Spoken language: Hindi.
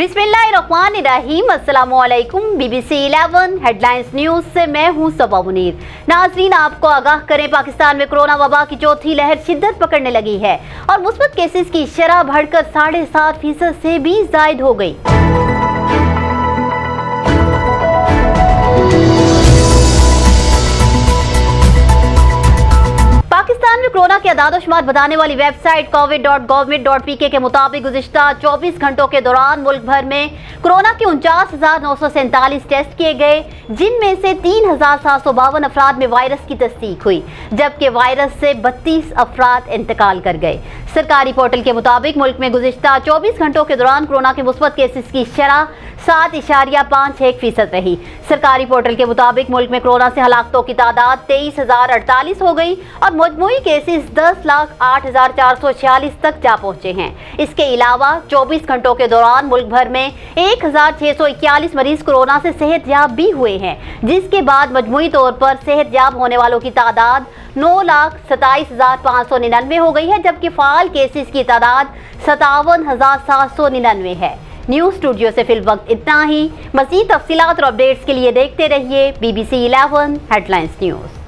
बिस्मिल्लाहिर्रहमानिर्रहीम। अस्सलामुअलैकुम। BBC 11 हेडलाइंस न्यूज से मैं हूं सबा मुनीर। नाज़रीन, आपको आगाह करें, पाकिस्तान में कोरोना वबा की चौथी लहर शिद्दत पकड़ने लगी है और मुस्बत केसेस की शरह बढ़कर 7.5% से भी ज़ायद हो गई। पाकिस्तान में कोरोना के आदाद-ओ-शुमार बताने वाली वेबसाइट covid.government.pk के मुताबिक गुज़िश्ता 24 घंटों के दौरान मुल्क भर में कोरोना के 49,947 टेस्ट किए गए, जिनमें से 3,752 अफराद में वायरस की तस्दीक हुई, जबकि वायरस से 32 अफराद इंतकाल कर गए। सरकारी पोर्टल के मुताबिक मुल्क में गुज़िश्ता 24 घंटों के दौरान कोरोना के मुस्बत केसेस की शरह 7.51% रही। सरकारी पोर्टल के मुताबिक मुल्क में कोरोना से हलाकतों की तादाद 23,048 हो गई और मजमूई केसेस 10,08,446 तक जा पहुंचे हैं। इसके अलावा 24 घंटों के दौरान मुल्क भर में 1,641 मरीज कोरोना से सेहतयाब भी हुए हैं, जिसके बाद मजमूई तौर पर सेहतयाब होने वालों की तादाद 9,27,599 हो गई है, जबकि फाल केसेस की तादाद 57,799 है। न्यूज़ स्टूडियो से फिल वक्त इतना ही। मज़ीद तफसीलात और अपडेट्स के लिए देखते रहिए BBC 11 हेडलाइंस न्यूज़।